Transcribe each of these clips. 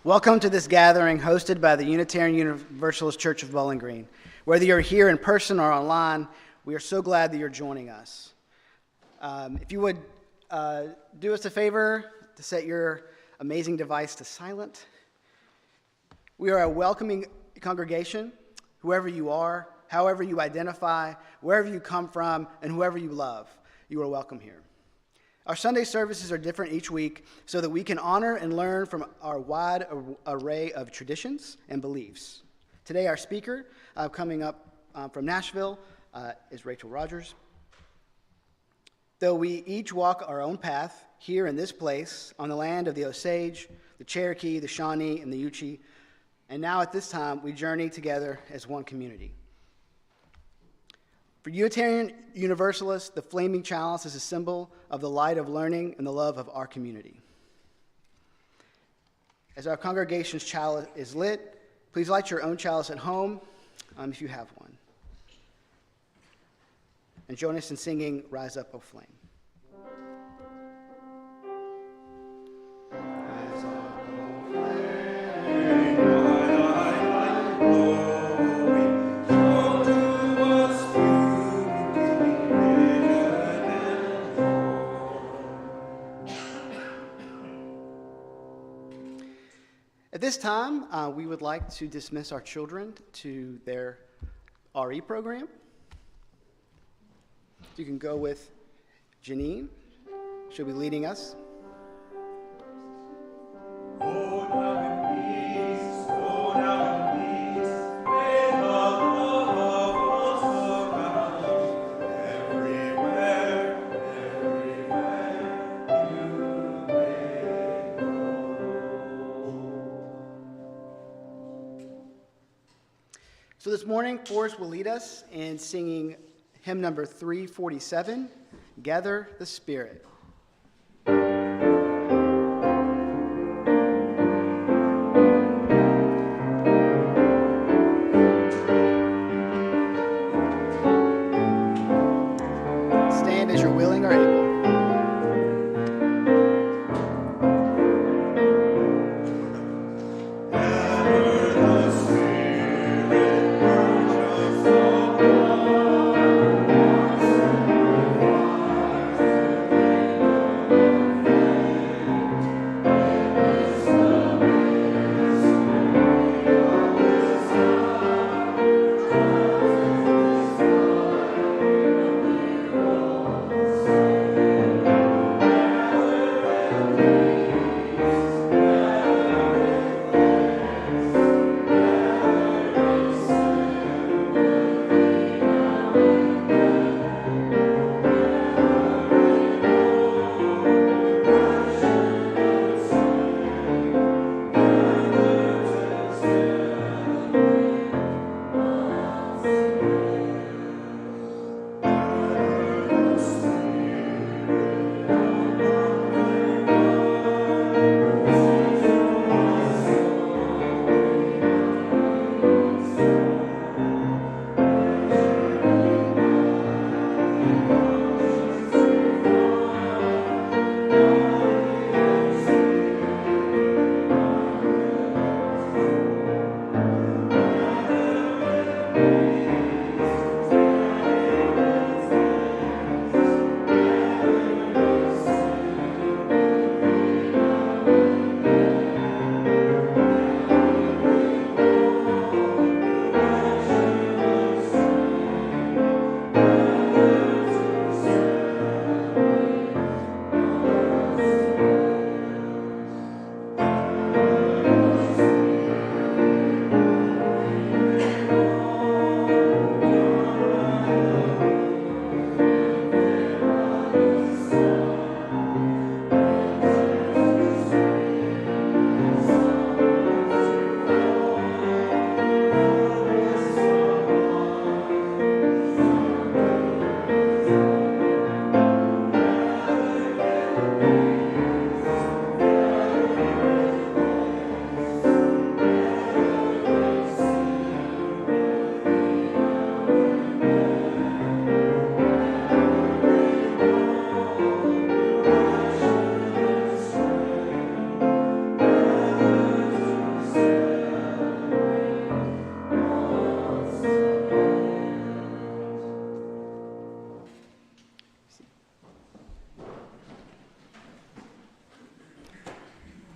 Welcome to this gathering hosted by the Unitarian Universalist Church of Bowling Green. Whether you're here in person or online, we are so glad that you're joining us. If you would do us a favor to set your amazing device to silent. We are a welcoming congregation, whoever you are, however you identify, wherever you come from, and whoever you love, you are welcome here. Our Sunday services are different each week so that we can honor and learn from our wide array of traditions and beliefs. Today, our speaker coming up from Nashville is Rachel Rogers. Though we each walk our own path here in this place on the land of the Osage, the Cherokee, the Shawnee, and the Yuchi, and now at this time, we journey together as one community. For Unitarian Universalists, the flaming chalice is a symbol of the light of learning and the love of our community. As our congregation's chalice is lit, please light your own chalice at home, if you have one. And join us in singing Rise Up, O Flame. At this time, we would like to dismiss our children to their RE program. You can go with Janine, she'll be leading us. So this morning, Forrest will lead us in singing hymn number 347, Gather the Spirit. Stand as you're willing or able.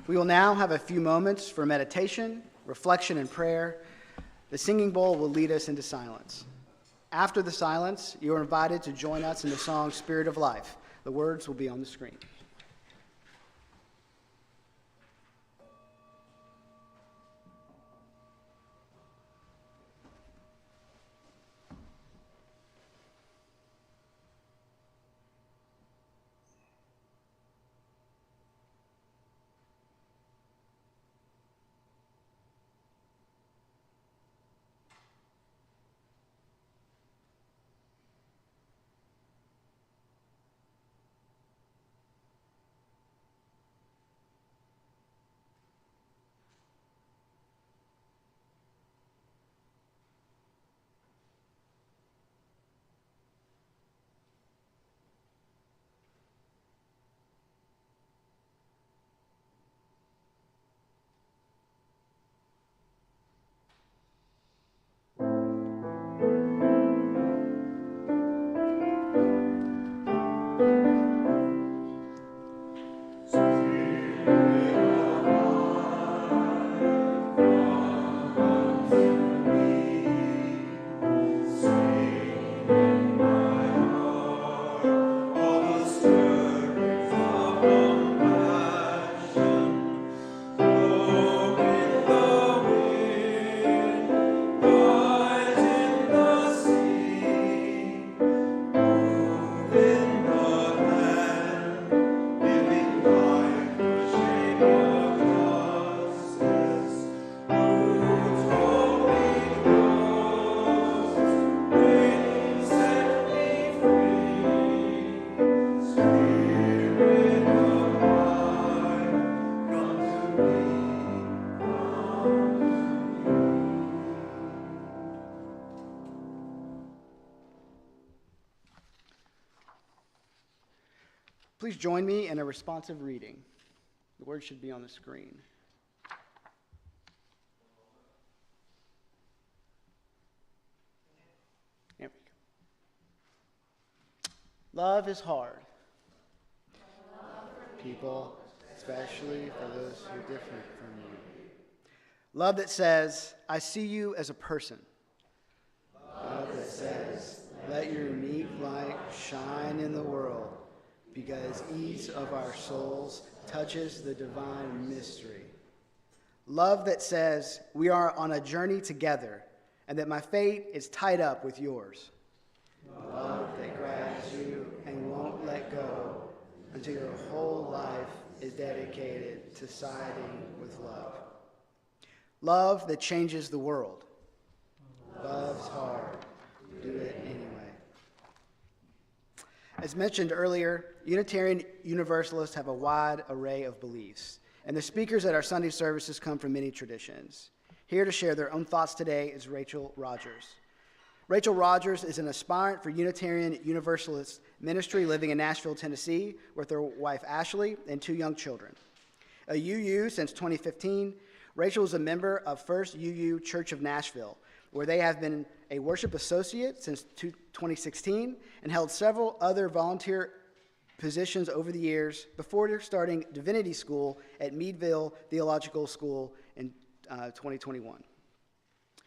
We will now have a few moments for meditation, reflection, and prayer. The singing bowl will lead us into silence. After the silence, you are invited to join us in the song Spirit of Life. The words will be on the screen. please join me in a responsive reading? The word should be on the screen. There we go. Love is hard. People, especially for those who are different from you. Love that says, I see you as a person. Love that says, let your unique light shine in the world, because each of our souls touches the divine mystery. Love that says, we are on a journey together, and that my fate is tied up with yours. Love that grabs you and won't let go until your whole life is dedicated to siding with love. Love that changes the world. Love's hard. Do it anyway. As mentioned earlier, Unitarian Universalists have a wide array of beliefs, and the speakers at our Sunday services come from many traditions. Here to share their own thoughts today is Rachel Rogers. Rachel Rogers is an aspirant for Unitarian Universalist ministry living in Nashville, Tennessee, with her wife Ashley and 2 young children. A UU since 2015, Rachel is a member of First UU Church of Nashville, where they have been a worship associate since 2016 and held several other volunteer positions over the years before starting divinity school at Meadville Theological School in 2021.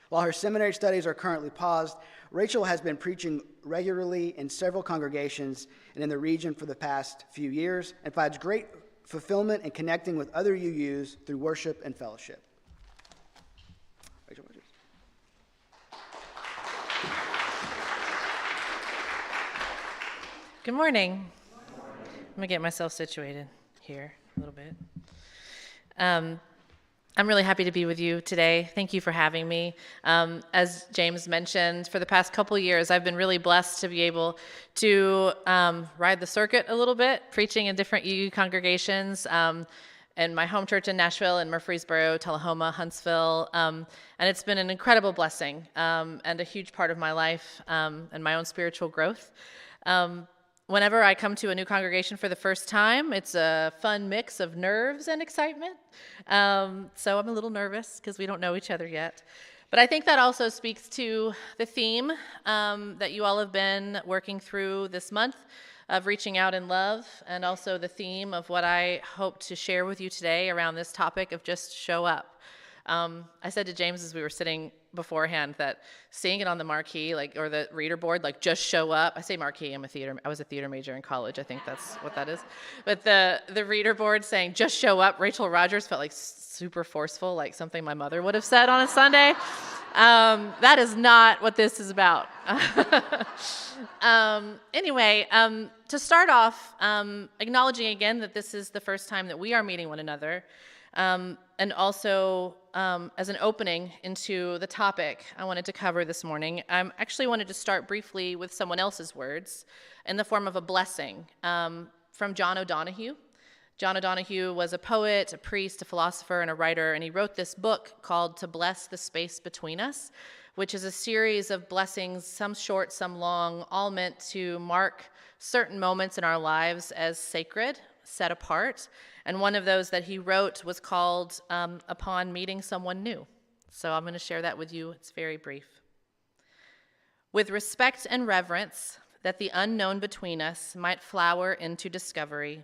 While her seminary studies are currently paused, Rachel has been preaching regularly in several congregations and in the region for the past few years and finds great fulfillment in connecting with other UUs through worship and fellowship. Rachel Rogers. Good morning. I'm going to get myself situated here a little bit. I'm really happy to be with you today. Thank you for having me. As James mentioned, for the past couple years, I've been really blessed to be able to ride the circuit a little bit, preaching in different UU congregations, in my home church in Nashville, in Murfreesboro, Tullahoma, Huntsville, and it's been an incredible blessing and a huge part of my life and my own spiritual growth. Whenever I come to a new congregation for the first time, it's a fun mix of nerves and excitement. So I'm a little nervous because we don't know each other yet. But I think that also speaks to the theme that you all have been working through this month of reaching out in love, and also the theme of what I hope to share with you today around this topic of just show up. I said to James as we were sitting beforehand that seeing it on the marquee, or the reader board, just show up. I say marquee, I was a theater major in college. I think that's what that is. But the reader board saying just show up, Rachel Rogers, felt like super forceful, like something my mother would have said on a Sunday. That is not what this is about. Anyway, to start off, acknowledging again that this is the first time that we are meeting one another, and also as an opening into the topic I wanted to cover this morning, I actually wanted to start briefly with someone else's words in the form of a blessing from John O'Donohue. John O'Donohue was a poet, a priest, a philosopher, and a writer, and he wrote this book called To Bless the Space Between Us, which is a series of blessings, some short, some long, all meant to mark certain moments in our lives as sacred, set apart. And one of those that he wrote was called Upon Meeting Someone New. So I'm going to share that with you. It's very brief. With respect and reverence, that the unknown between us might flower into discovery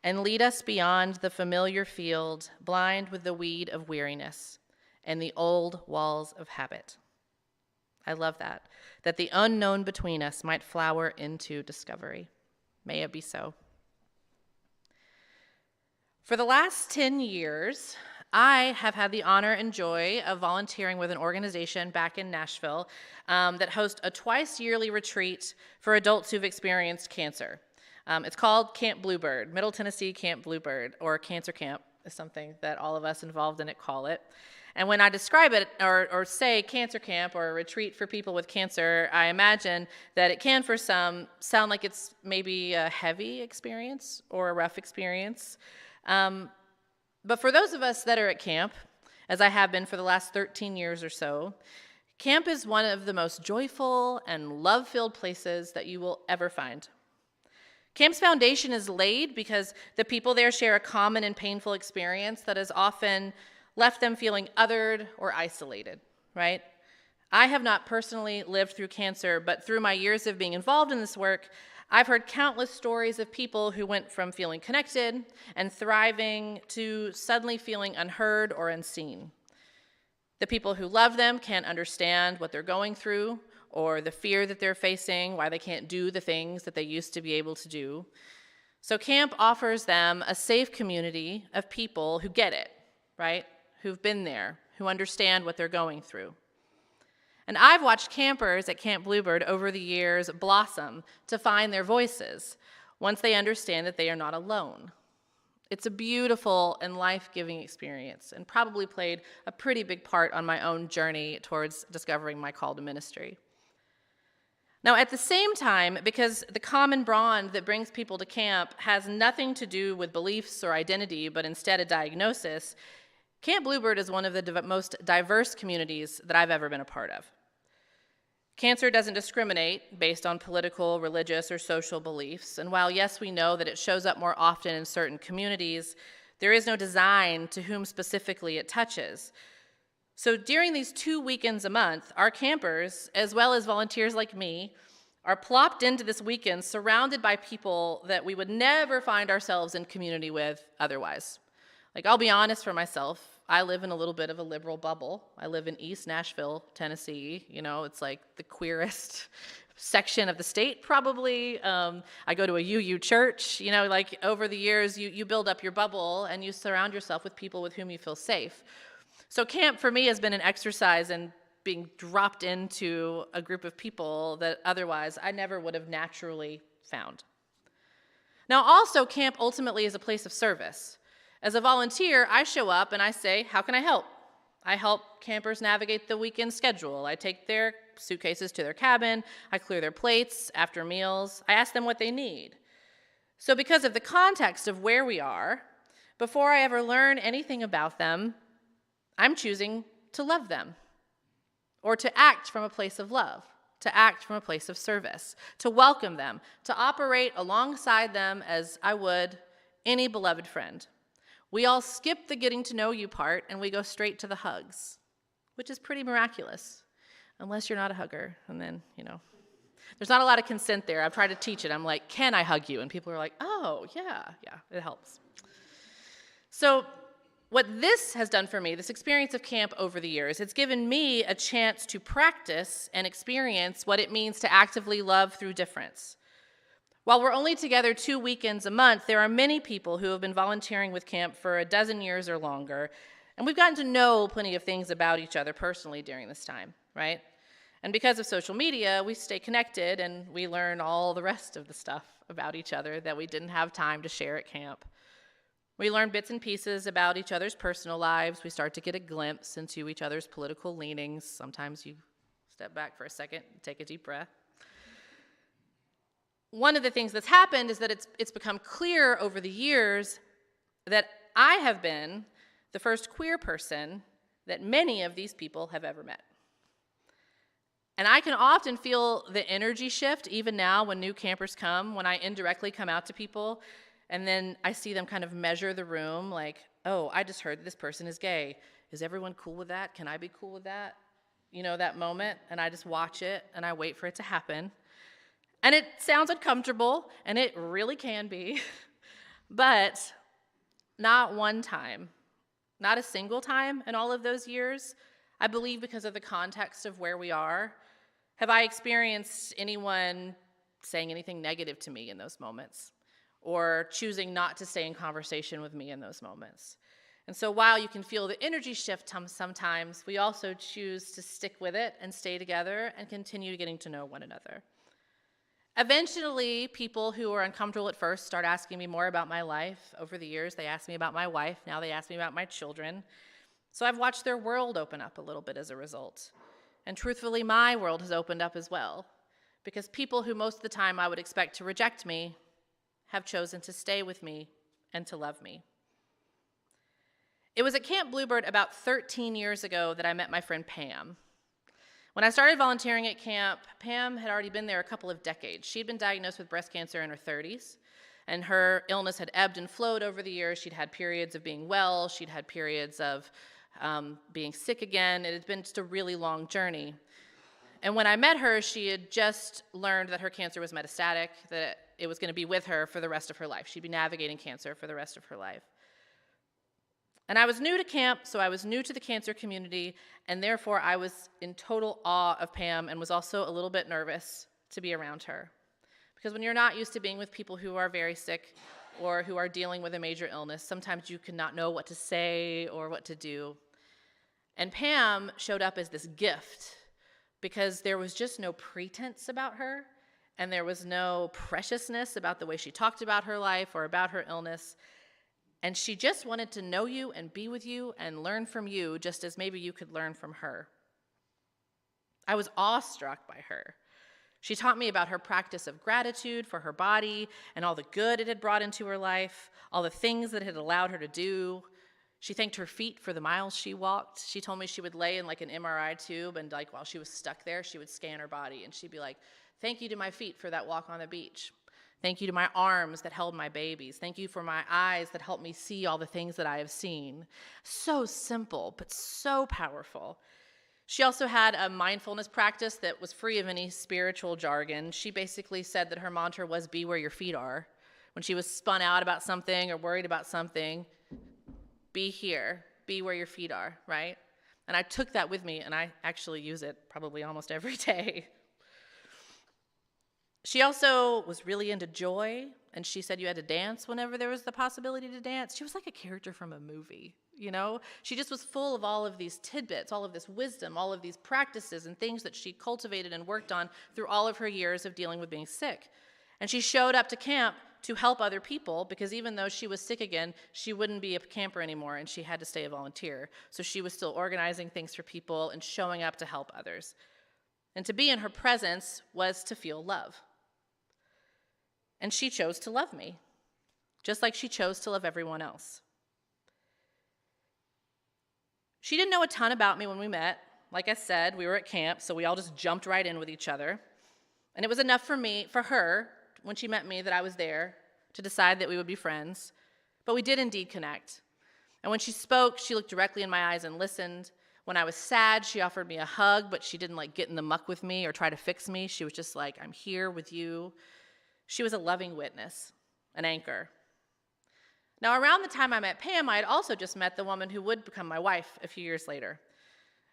and lead us beyond the familiar field, blind with the weed of weariness and the old walls of habit. I love that. That the unknown between us might flower into discovery. May it be so. For the last 10 years, I have had the honor and joy of volunteering with an organization back in Nashville that hosts a twice-yearly retreat for adults who've experienced cancer. It's called Camp Bluebird, Middle Tennessee Camp Bluebird, or Cancer Camp is something that all of us involved in it call it. And when I describe it or say cancer camp or a retreat for people with cancer, I imagine that it can, for some, sound like it's maybe a heavy experience or a rough experience. But for those of us that are at camp, as I have been for the last 13 years or so, camp is one of the most joyful and love-filled places that you will ever find. Camp's foundation is laid because the people there share a common and painful experience that has often left them feeling othered or isolated, right? I have not personally lived through cancer, but through my years of being involved in this work, I've heard countless stories of people who went from feeling connected and thriving to suddenly feeling unheard or unseen. The people who love them can't understand what they're going through or the fear that they're facing, why they can't do the things that they used to be able to do. So camp offers them a safe community of people who get it, right? Who've been there, who understand what they're going through. And I've watched campers at Camp Bluebird over the years blossom to find their voices once they understand that they are not alone. It's a beautiful and life-giving experience and probably played a pretty big part on my own journey towards discovering my call to ministry. Now, at the same time, because the common bond that brings people to camp has nothing to do with beliefs or identity, but instead a diagnosis, Camp Bluebird is one of the most diverse communities that I've ever been a part of. Cancer doesn't discriminate based on political, religious, or social beliefs, and while yes, we know that it shows up more often in certain communities, there is no design to whom specifically it touches. So during these 2 weekends a month, our campers, as well as volunteers like me, are plopped into this weekend surrounded by people that we would never find ourselves in community with otherwise. Like, I'll be honest for myself, I live in a little bit of a liberal bubble. I live in East Nashville, Tennessee. You know, it's like the queerest section of the state, probably. I go to a UU church. You know, like over the years, you build up your bubble and you surround yourself with people with whom you feel safe. So camp for me has been an exercise in being dropped into a group of people that otherwise I never would have naturally found. Now, also, camp ultimately is a place of service. As a volunteer, I show up and I say, how can I help? I help campers navigate the weekend schedule. I take their suitcases to their cabin. I clear their plates after meals. I ask them what they need. So because of the context of where we are, before I ever learn anything about them, I'm choosing to love them or to act from a place of love, to act from a place of service, to welcome them, to operate alongside them as I would any beloved friend. We all skip the getting to know you part and we go straight to the hugs, which is pretty miraculous, unless you're not a hugger. And then, you know, there's not a lot of consent there. I've tried to teach it. I'm like, can I hug you? And people are like, oh, yeah, it helps. So what this has done for me, this experience of camp over the years, it's given me a chance to practice and experience what it means to actively love through difference. While we're only together 2 weekends a month, there are many people who have been volunteering with camp for 12 years or longer, and we've gotten to know plenty of things about each other personally during this time, right? And because of social media, we stay connected and we learn all the rest of the stuff about each other that we didn't have time to share at camp. We learn bits and pieces about each other's personal lives. We start to get a glimpse into each other's political leanings. Sometimes you step back for a second, take a deep breath. One of the things that's happened is that it's become clear over the years that I have been the first queer person that many of these people have ever met. And I can often feel the energy shift even now when new campers come, when I indirectly come out to people, and then I see them kind of measure the room like, oh, I just heard this person is gay. Is everyone cool with that? Can I be cool with that? You know, that moment, and I just watch it and I wait for it to happen. And it sounds uncomfortable, and it really can be, but not one time, not a single time in all of those years, I believe because of the context of where we are, have I experienced anyone saying anything negative to me in those moments or choosing not to stay in conversation with me in those moments. And so while you can feel the energy shift sometimes, we also choose to stick with it and stay together and continue getting to know one another. Eventually, people who are uncomfortable at first start asking me more about my life. Over the years, they ask me about my wife. Now they ask me about my children. So I've watched their world open up a little bit as a result. And truthfully, my world has opened up as well, because people who most of the time I would expect to reject me have chosen to stay with me and to love me. It was at Camp Bluebird about 13 years ago that I met my friend Pam. When I started volunteering at camp, Pam had already been there a couple of decades. She'd been diagnosed with breast cancer in her 30s. And her illness had ebbed and flowed over the years. She'd had periods of being well. She'd had periods of being sick again. It had been just a really long journey. And when I met her, she had just learned that her cancer was metastatic, that it was going to be with her for the rest of her life. She'd be navigating cancer for the rest of her life. And I was new to camp, so I was new to the cancer community, and therefore I was in total awe of Pam and was also a little bit nervous to be around her. Because when you're not used to being with people who are very sick or who are dealing with a major illness, sometimes you cannot know what to say or what to do. And Pam showed up as this gift because there was just no pretense about her, and there was no preciousness about the way she talked about her life or about her illness. And she just wanted to know you and be with you and learn from you just as maybe you could learn from her. I was awestruck by her. She taught me about her practice of gratitude for her body and all the good it had brought into her life, all the things that it had allowed her to do. She thanked her feet for the miles she walked. She told me she would lay in like an MRI tube and like while she was stuck there, she would scan her body and she'd be like, thank you to my feet for that walk on the beach. Thank you to my arms that held my babies. Thank you for my eyes that helped me see all the things that I have seen. So simple, but so powerful. She also had a mindfulness practice that was free of any spiritual jargon. She basically said that her mantra was, be where your feet are. When she was spun out about something or worried about something, be here, be where your feet are, right? And I took that with me, and I actually use it probably almost every day. She also was really into joy, and she said you had to dance whenever there was the possibility to dance. She was like a character from a movie, you know? She just was full of all of these tidbits, all of this wisdom, all of these practices and things that she cultivated and worked on through all of her years of dealing with being sick. And she showed up to camp to help other people because even though she was sick again, she wouldn't be a camper anymore and she had to stay a volunteer. So she was still organizing things for people and showing up to help others. And to be in her presence was to feel love. And she chose to love me, just like she chose to love everyone else. She didn't know a ton about me when we met. Like I said, we were at camp, so we all just jumped right in with each other. And it was enough for her, when she met me, that I was there to decide that we would be friends. But we did indeed connect. And when she spoke, she looked directly in my eyes and listened. When I was sad, she offered me a hug, but she didn't get in the muck with me or try to fix me. She was just like, I'm here with you. She was a loving witness, an anchor. Now, around the time I met Pam, I had also just met the woman who would become my wife a few years later.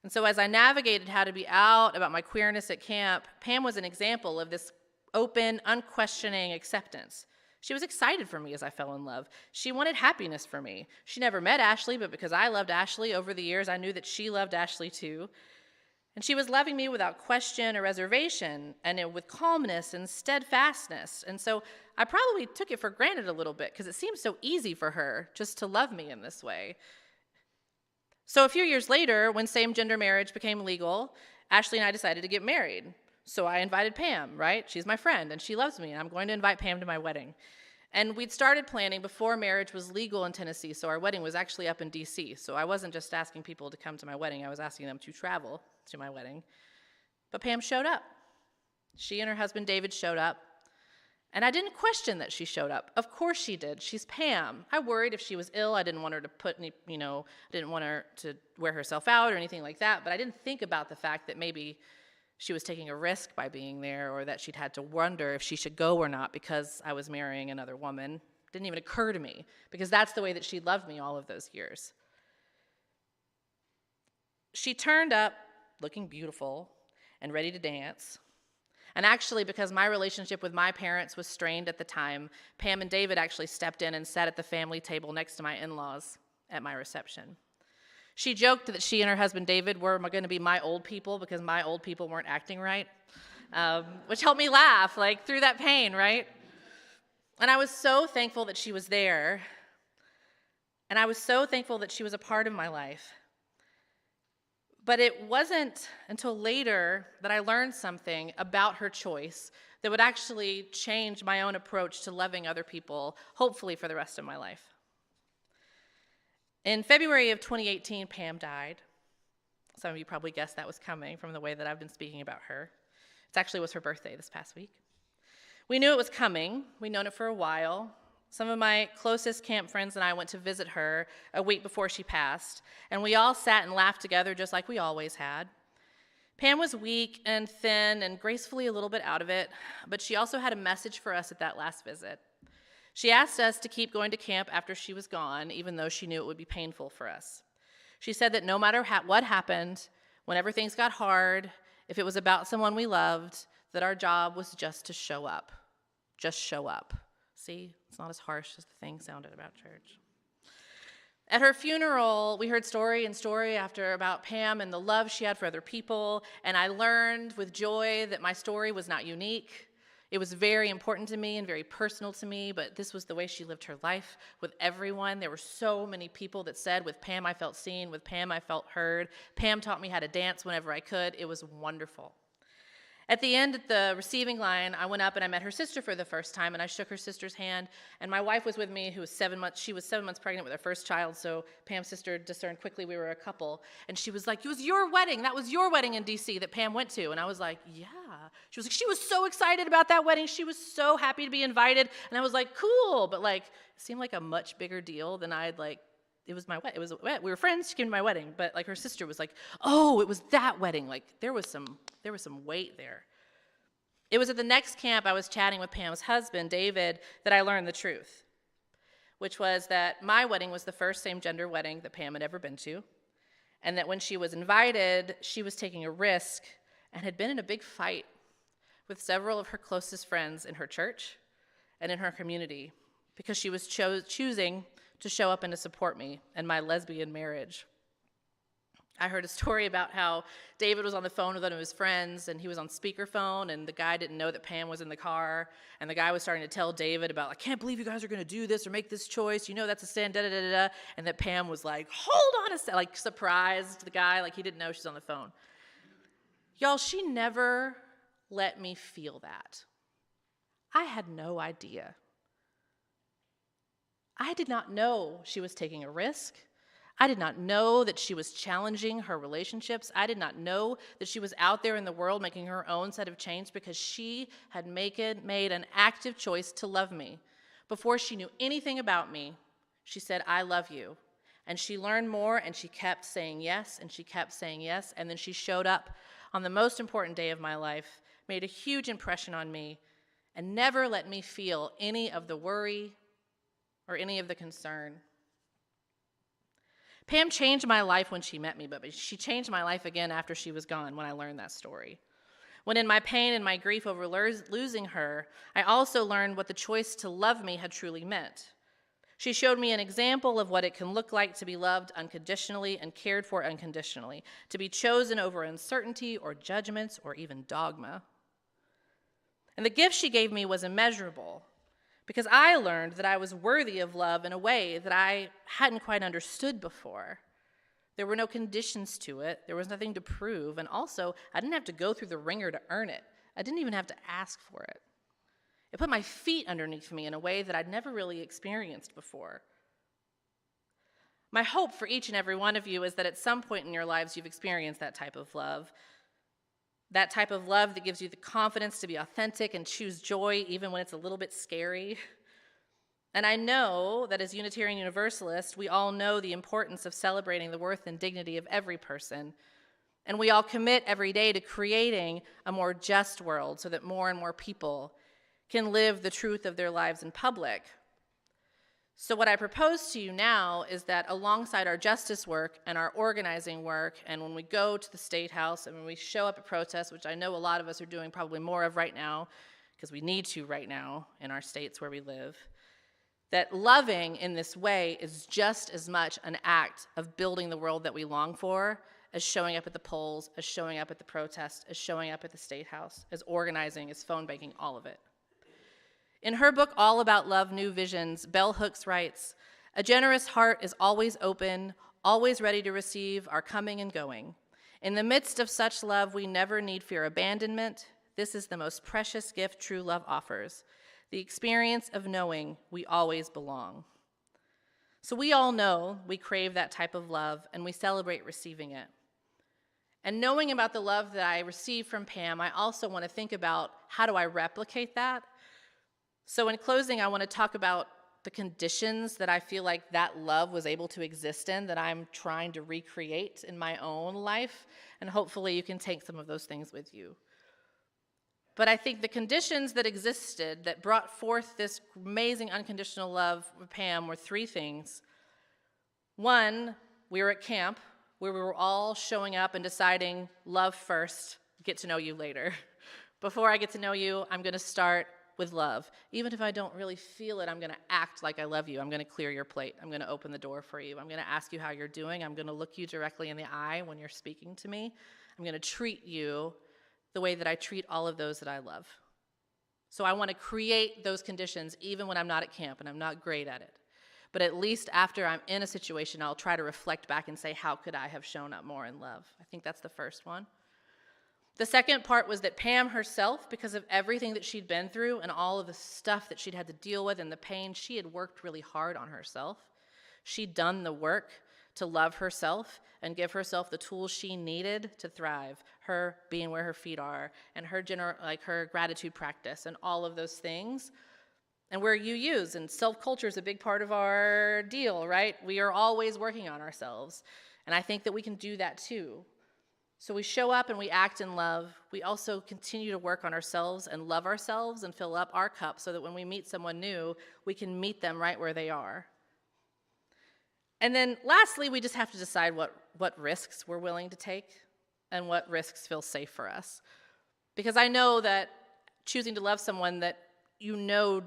And so as I navigated how to be out about my queerness at camp, Pam was an example of this open, unquestioning acceptance. She was excited for me as I fell in love. She wanted happiness for me. She never met Ashley, but because I loved Ashley over the years, I knew that she loved Ashley too. And she was loving me without question or reservation, and with calmness and steadfastness. And so I probably took it for granted a little bit because it seemed so easy for her just to love me in this way. So a few years later, when same-gender marriage became legal, Ashley and I decided to get married. So I invited Pam, right? She's my friend, and she loves me, and I'm going to invite Pam to my wedding. And we'd started planning before marriage was legal in Tennessee, so our wedding was actually up in D.C. So I wasn't just asking people to come to my wedding, I was asking them to travel to my wedding. But Pam showed up. She and her husband David showed up. And I didn't question that she showed up. Of course she did. She's Pam. I worried if she was ill, I didn't want her to I didn't want her to wear herself out or anything like that, but I didn't think about the fact that maybe she was taking a risk by being there or that she'd had to wonder if she should go or not because I was marrying another woman. It didn't even occur to me because that's the way that she loved me all of those years. She turned up looking beautiful and ready to dance. And actually, because my relationship with my parents was strained at the time, Pam and David actually stepped in and sat at the family table next to my in-laws at my reception. She joked that she and her husband David were going to be my old people because my old people weren't acting right, which helped me laugh, through that pain, right? And I was so thankful that she was there, and I was so thankful that she was a part of my life. But it wasn't until later that I learned something about her choice that would actually change my own approach to loving other people, hopefully for the rest of my life. In February of 2018, Pam died. Some of you probably guessed that was coming from the way that I've been speaking about her. It actually was her birthday this past week. We knew it was coming. We'd known it for a while. Some of my closest camp friends and I went to visit her a week before she passed, and we all sat and laughed together just like we always had. Pam was weak and thin and gracefully a little bit out of it, but she also had a message for us at that last visit. She asked us to keep going to camp after she was gone, even though she knew it would be painful for us. She said that no matter what happened, whenever things got hard, if it was about someone we loved, that our job was just to show up. Just show up. See, it's not as harsh as the thing sounded about church. At her funeral, we heard story and story after about Pam and the love she had for other people, and I learned with joy that my story was not unique. It was very important to me and very personal to me, but this was the way she lived her life with everyone. There were so many people that said, with Pam I felt seen, with Pam I felt heard. Pam taught me how to dance whenever I could. It was wonderful. At the end, at the receiving line, I went up and I met her sister for the first time, and I shook her sister's hand, and my wife was with me, who was 7 months. She was 7 months pregnant with her first child, so Pam's sister discerned quickly we were a couple, and she was like, it was your wedding. That was your wedding in D.C. that Pam went to, and I was like, yeah. She was like, she was so excited about that wedding. She was so happy to be invited, and I was like, cool, but like, it seemed like a much bigger deal than I'd like. It was my wedding. We were friends. She came to my wedding, but like her sister was like, "Oh, it was that wedding." Like there was some weight there. It was at the next camp I was chatting with Pam's husband, David, that I learned the truth, which was that my wedding was the first same-gender wedding that Pam had ever been to, and that when she was invited, she was taking a risk and had been in a big fight with several of her closest friends in her church and in her community because she was choosing to show up and to support me and my lesbian marriage. I heard a story about how David was on the phone with one of his friends, and he was on speakerphone, and the guy didn't know that Pam was in the car, and the guy was starting to tell David about, I can't believe you guys are going to do this or make this choice. You know that's a sin, da-da-da-da-da. And that Pam was like, hold on a second, like surprised the guy, like he didn't know she's on the phone. Y'all, she never let me feel that. I had no idea. I did not know she was taking a risk. I did not know that she was challenging her relationships. I did not know that she was out there in the world making her own set of change because she had made an active choice to love me. Before she knew anything about me, she said, I love you. And she learned more, and she kept saying yes, and she kept saying yes, and then she showed up on the most important day of my life, made a huge impression on me, and never let me feel any of the worry or any of the concern. Pam changed my life when she met me, but she changed my life again after she was gone when I learned that story. When in my pain and my grief over losing her, I also learned what the choice to love me had truly meant. She showed me an example of what it can look like to be loved unconditionally and cared for unconditionally, to be chosen over uncertainty or judgments or even dogma. And the gift she gave me was immeasurable, because I learned that I was worthy of love in a way that I hadn't quite understood before. There were no conditions to it. There was nothing to prove. And also, I didn't have to go through the ringer to earn it. I didn't even have to ask for it. It put my feet underneath me in a way that I'd never really experienced before. My hope for each and every one of you is that at some point in your lives you've experienced that type of love. That type of love that gives you the confidence to be authentic and choose joy even when it's a little bit scary. And I know that as Unitarian Universalists, we all know the importance of celebrating the worth and dignity of every person. And we all commit every day to creating a more just world so that more and more people can live the truth of their lives in public. So what I propose to you now is that alongside our justice work and our organizing work, and when we go to the State House and when we show up at protests, which I know a lot of us are doing probably more of right now, because we need to right now in our states where we live, that loving in this way is just as much an act of building the world that we long for as showing up at the polls, as showing up at the protests, as showing up at the State House, as organizing, as phone banking, all of it. In her book, All About Love, New Visions, Bell Hooks writes, "A generous heart is always open, always ready to receive our coming and going. In the midst of such love, we never need fear abandonment. This is the most precious gift true love offers, the experience of knowing we always belong." So we all know we crave that type of love, and we celebrate receiving it. And knowing about the love that I received from Pam, I also want to think about how do I replicate that? So in closing, I want to talk about the conditions that I feel like that love was able to exist in that I'm trying to recreate in my own life. And hopefully you can take some of those things with you. But I think the conditions that existed that brought forth this amazing unconditional love with Pam were three things. One, we were at camp where we were all showing up and deciding love first, get to know you later. Before I get to know you, I'm going to start with love. Even if I don't really feel it, I'm going to act like I love you. I'm going to clear your plate. I'm going to open the door for you. I'm going to ask you how you're doing. I'm going to look you directly in the eye when you're speaking to me. I'm going to treat you the way that I treat all of those that I love. So I want to create those conditions even when I'm not at camp and I'm not great at it. But at least after I'm in a situation, I'll try to reflect back and say, how could I have shown up more in love? I think that's the first one. The second part was that Pam herself, because of everything that she'd been through and all of the stuff that she'd had to deal with and the pain, she had worked really hard on herself. She'd done the work to love herself and give herself the tools she needed to thrive, her being where her feet are, and her her gratitude practice and all of those things. And we're UUs, and self-culture is a big part of our deal, right? We are always working on ourselves. And I think that we can do that too. So we show up and we act in love. We also continue to work on ourselves and love ourselves and fill up our cup so that when we meet someone new, we can meet them right where they are. And then lastly, we just have to decide what risks we're willing to take and what risks feel safe for us. Because I know that choosing to love someone that you know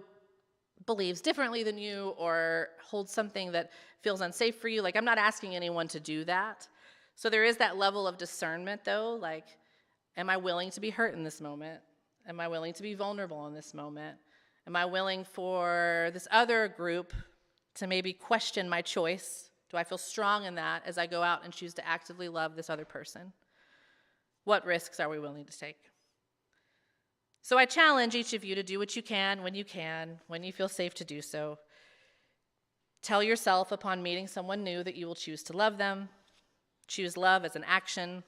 believes differently than you or holds something that feels unsafe for you, like I'm not asking anyone to do that. So there is that level of discernment though, like, am I willing to be hurt in this moment? Am I willing to be vulnerable in this moment? Am I willing for this other group to maybe question my choice? Do I feel strong in that as I go out and choose to actively love this other person? What risks are we willing to take? So I challenge each of you to do what you can, when you feel safe to do so. Tell yourself upon meeting someone new that you will choose to love them. Choose love as an action.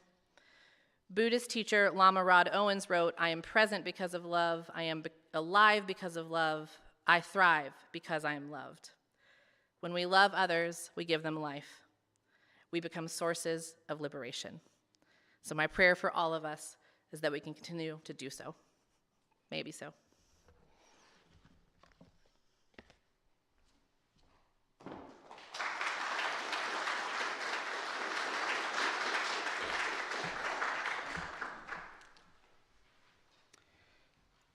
Buddhist teacher Lama Rod Owens wrote, I am present because of love. I am alive because of love. I thrive because I am loved. When we love others, we give them life. We become sources of liberation. So my prayer for all of us is that we can continue to do so. Maybe so.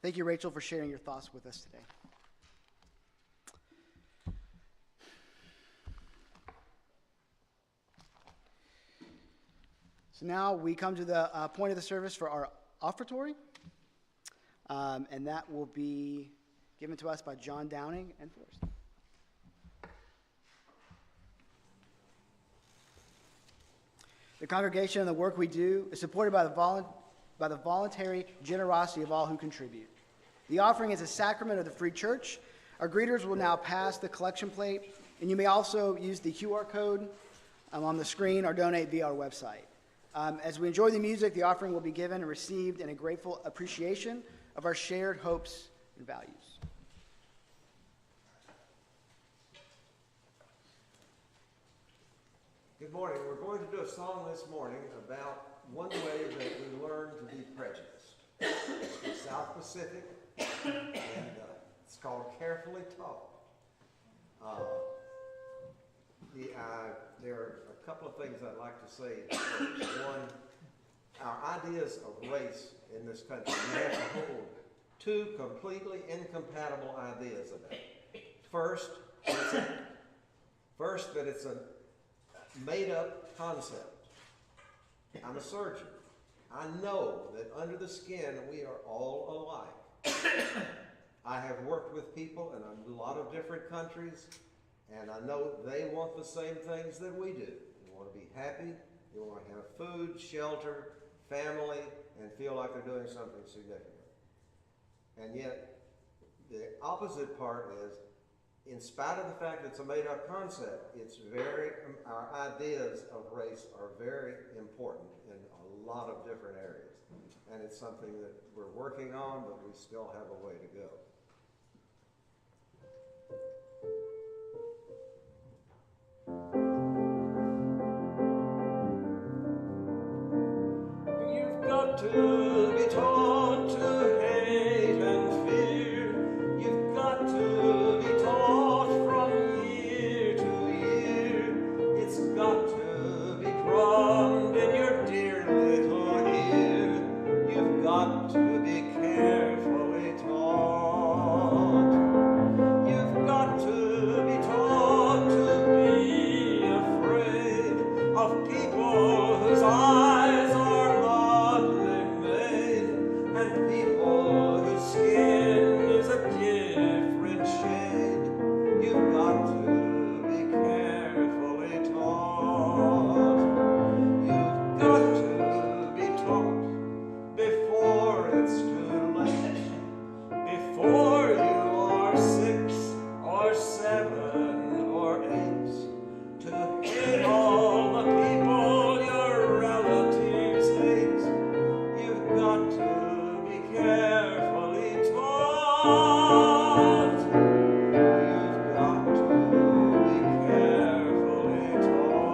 Thank you, Rachel, for sharing your thoughts with us today. So now we come to the point of the service for our offertory, and that will be given to us by John Downing and Forrest. The congregation and the work we do is supported by the voluntary generosity of all who contribute. The offering is a sacrament of the free church. Our greeters will now pass the collection plate, and you may also use the QR code on the screen or donate via our website. As we enjoy the music, the offering will be given and received in a grateful appreciation of our shared hopes and values. Good morning. We're going to do a song this morning about one way that we learn to be prejudiced. It's South Pacific, and it's called Carefully Taught. There are a couple of things I'd like to say. One, our ideas of race in this country, we have to hold two completely incompatible ideas about it. First, that it's a made-up concept. I'm a surgeon. I know that under the skin we are all alike. I have worked with people in a lot of different countries, and I know they want the same things that we do. They want to be happy, they want to have food, shelter, family, and feel like they're doing something significant. And yet, the opposite part is, in spite of the fact that it's a made-up concept, our ideas of race are very important in a lot of different areas. And it's something that we're working on, but we still have a way to go. to be taught to hate and fear. You've got to be taught from year to year. It's got to be drummed in your dear little ear. You've got to be carefully taught. You've got to be taught to be afraid of people whose eyes are oddly made, and people whose skin is a different shade. You've got to be carefully taught. You've got to be taught before it's too late, before you are 6 or 7 or 8, to hate all the people your relatives hate. You've got to be carefully taught. You've got to be carefully taught.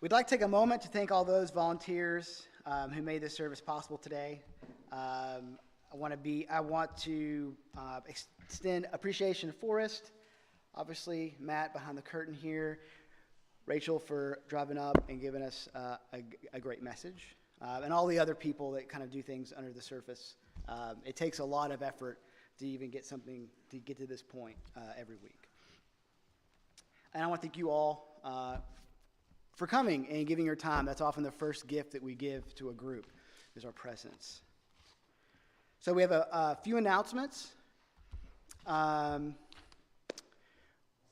We'd like to take a moment to thank all those volunteers who made this service possible today. I want to extend appreciation to Forrest, obviously Matt behind the curtain here, Rachel for driving up and giving us a great message, and all the other people that kind of do things under the surface. It takes a lot of effort to even get to this point every week. And I want to thank you all for coming and giving your time. That's often the first gift that we give to a group, is our presence. So we have a few announcements. We're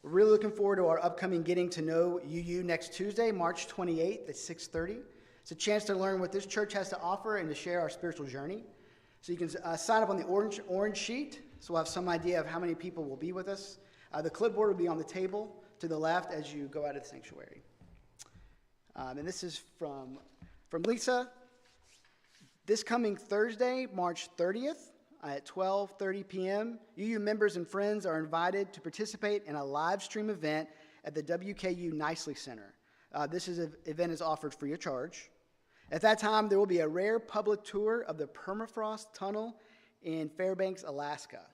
really looking forward to our upcoming Getting to Know UU next Tuesday, March 28th at 6:30. It's a chance to learn what this church has to offer and to share our spiritual journey. So you can sign up on the orange sheet, so we'll have some idea of how many people will be with us. The clipboard will be on the table to the left as you go out of the sanctuary. And this is from Lisa. This coming Thursday, March 30th at 12:30 p.m., UU members and friends are invited to participate in a live stream event at the WKU Nicely Center. This event is offered free of charge. At that time, there will be a rare public tour of the permafrost tunnel in Fairbanks, Alaska.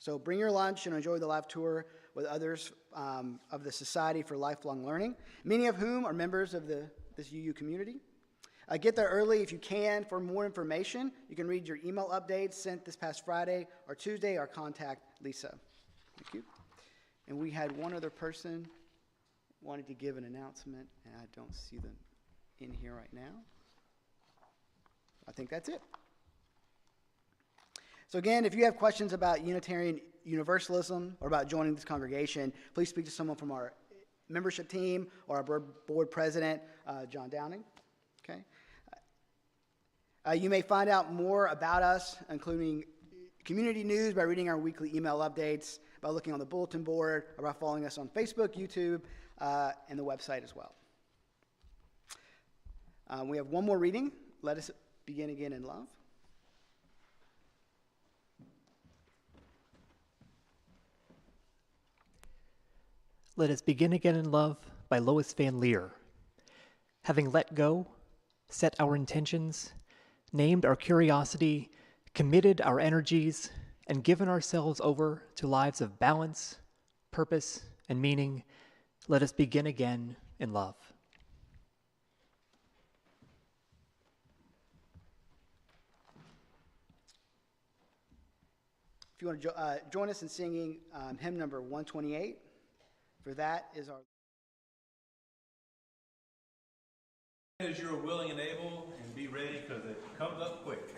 So bring your lunch and enjoy the live tour with others of the Society for Lifelong Learning, many of whom are members of this UU community. Get there early if you can. For more information, you can read your email updates sent this past Friday or Tuesday, or contact Lisa. Thank you. And we had one other person wanted to give an announcement, and I don't see them in here right now. I think that's it. So again, if you have questions about Unitarian Universalism or about joining this congregation, please speak to someone from our membership team or our board president, John Downing. Okay. You may find out more about us, including community news, by reading our weekly email updates, by looking on the bulletin board, or by following us on Facebook, YouTube, and the website as well. We have one more reading. Let us begin again in love. Let Us Begin Again in Love by Lois Van Leer. Having let go, set our intentions, named our curiosity, committed our energies, and given ourselves over to lives of balance, purpose, and meaning, let us begin again in love. If you want to join us in singing hymn number 128, for that is our... As you're willing and able, and be ready because it comes up quick.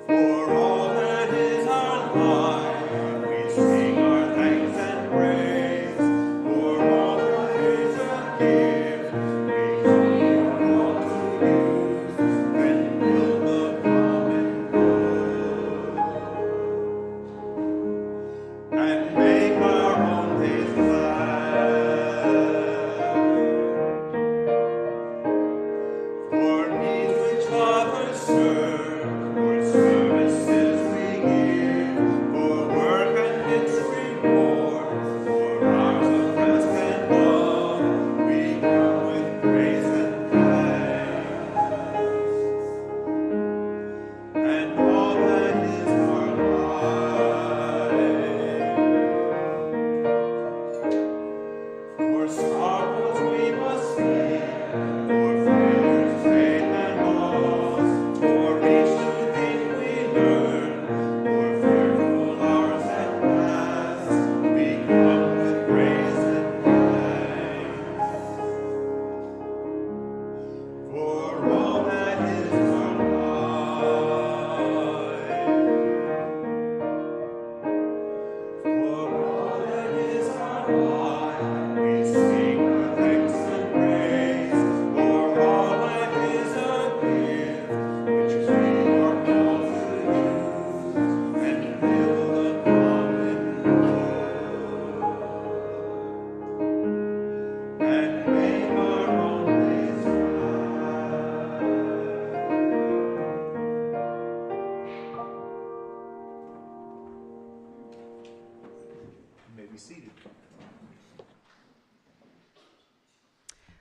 For all that is our life, we sing our thanks and praise. For all the grace and gifts, we come all to use when will the common good and make our own this glad.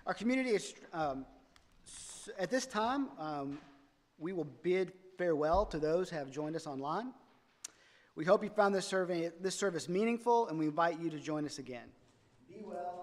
Our community is, at this time, we will bid farewell to those who have joined us online. We hope you found this service meaningful, and we invite you to join us again. Be well.